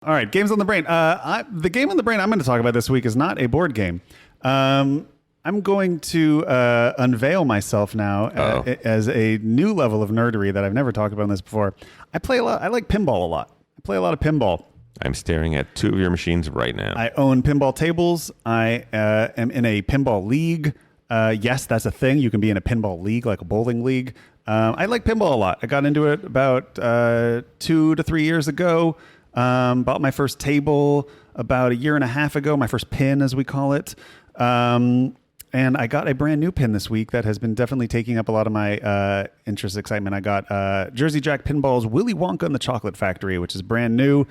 All right, games on the brain. The game on the brain I'm going to talk about this week is not a board game. I'm going to unveil myself now as a new level of nerdery that I've never talked about in this before. I play a lot. I like pinball a lot. I play a lot of pinball. I'm staring at two of your machines right now. I own pinball tables. I am in a pinball league. Yes, that's a thing. You can be in a pinball league, like a bowling league. I like pinball a lot. I got into it about 2 to 3 years ago. Bought my first table about a year and a half ago, my first pin, as we call it. And I got a brand new pin this week that has been definitely taking up a lot of my interest, excitement. I got Jersey Jack Pinball's Willy Wonka and the Chocolate Factory, which is brand new,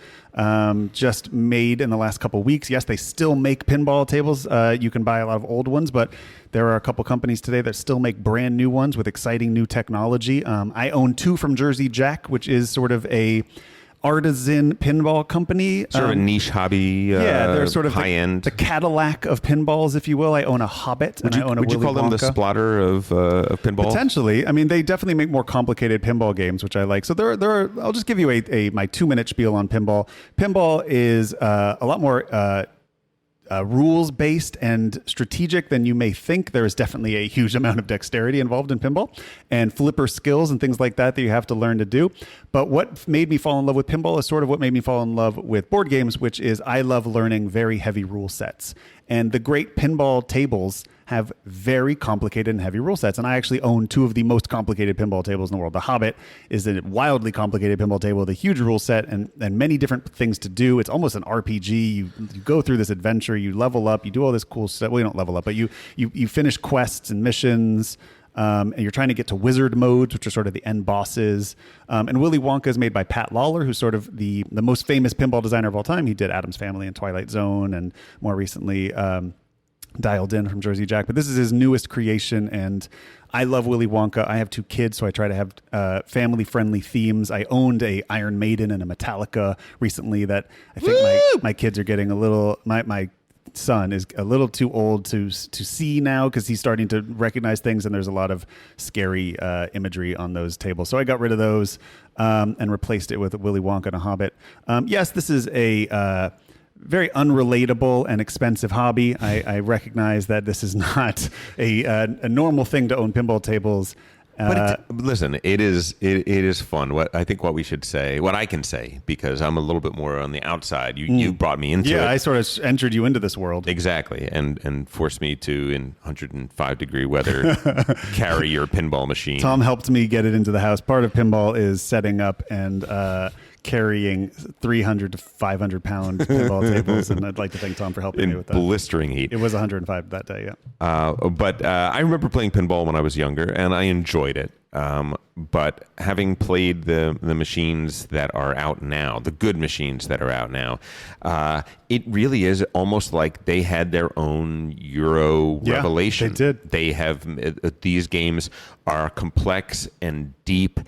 just made in the last couple weeks. Yes, they still make pinball tables. You can buy a lot of old ones, but there are a couple companies today that still make brand new ones with exciting new technology. I own two from Jersey Jack, which is sort of a artisan pinball company. Sort of a niche hobby. They're sort of high-end. The Cadillac of pinballs, if you will. I own a Hobbit. Would you call them the Splotter of pinball? Potentially. I mean, they definitely make more complicated pinball games, which I like. So there are. I'll just give you my 2-minute spiel on pinball. Pinball is a lot more rules-based and strategic than you may think. There is definitely a huge amount of dexterity involved in pinball and flipper skills and things like that you have to learn to do. But what made me fall in love with pinball is sort of what made me fall in love with board games, which is I love learning very heavy rule sets. And the great pinball tables have very complicated and heavy rule sets. And I actually own two of the most complicated pinball tables in the world. The Hobbit is a wildly complicated pinball table with a huge rule set and many different things to do. It's almost an RPG. You go through this adventure, you level up, you do all this cool stuff. Well, you don't level up, but you finish quests and missions. And you're trying to get to wizard modes, which are sort of the end bosses. And Willy Wonka is made by Pat Lawler, who's sort of the most famous pinball designer of all time. He did Addams Family and Twilight Zone, and more recently Dialed In from Jersey Jack. But this is his newest creation, and I love Willy Wonka. I have 2 kids, so I try to have family-friendly themes. I owned a Iron Maiden and a Metallica recently that I think my kids are getting a little... My son is a little too old to see now because he's starting to recognize things, and there's a lot of scary imagery on those tables. So I got rid of those and replaced it with Willy Wonka and a Hobbit. Yes, this is a very unrelatable and expensive hobby. I recognize that this is not a normal thing to own pinball tables. But listen, it is fun. What we should say, what I can say, because I'm a little bit more on the outside. You brought me into it. Yeah, I sort of entered you into this world. Exactly, and forced me to, in 105-degree weather, carry your pinball machine. Tom helped me get it into the house. Part of pinball is setting up and carrying 300 to 500 pound pinball tables, and I'd like to thank Tom for helping me with that. Blistering heat. It was 105 that day, yeah. But I remember playing pinball when I was younger, and I enjoyed it. But having played the machines that are out now, the good machines that are out now, it really is almost like they had their own Euro revelation. They did. They have these games are complex and deep,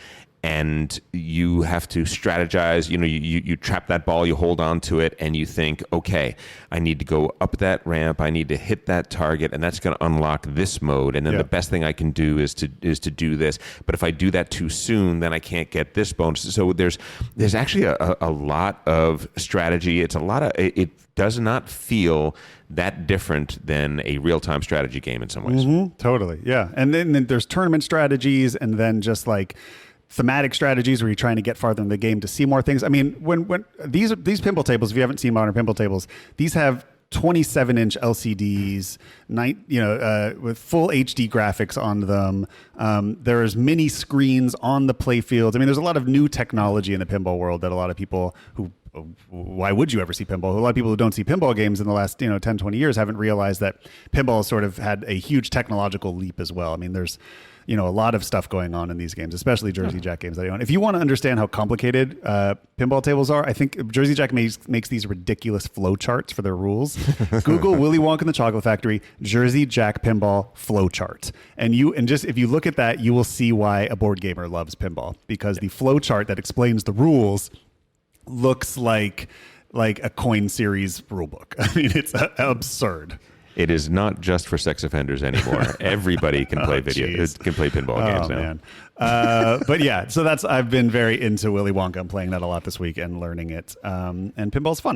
and you have to strategize. You trap that ball, you hold on to it, and you think, okay, I need to go up that ramp, I need to hit that target, and that's going to unlock this mode. And then the best thing I can do is to do this. But if I do that too soon, then I can't get this bonus. So there's actually a lot of strategy. It does not feel that different than a real-time strategy game in some ways. Mm-hmm, totally, yeah. And then there's tournament strategies, and then just like thematic strategies where you're trying to get farther in the game to see more things. I mean, when these pinball tables, if you haven't seen modern pinball tables, these have 27-inch LCDs, with full HD graphics on them. There's mini screens on the play fields. I mean, there's a lot of new technology in the pinball world that a lot of people why would you ever see pinball? A lot of people who don't see pinball games in the last 10, 20 years haven't realized that pinball has sort of had a huge technological leap as well. I mean, there's a lot of stuff going on in these games, especially Jersey Jack games that I own. If you want to understand how complicated pinball tables are, I think Jersey Jack makes these ridiculous flow charts for their rules. Google Willy Wonka and the Chocolate Factory, Jersey Jack pinball flow chart. And if you look at that, you will see why a board gamer loves pinball, because the flow chart that explains the rules looks like a coin series rule book. I mean, it's absurd. It is not just for sex offenders anymore. Everybody can play can play pinball games now. Man. But yeah, so I've been very into Willy Wonka. I'm playing that a lot this week and learning it. And pinball's fun.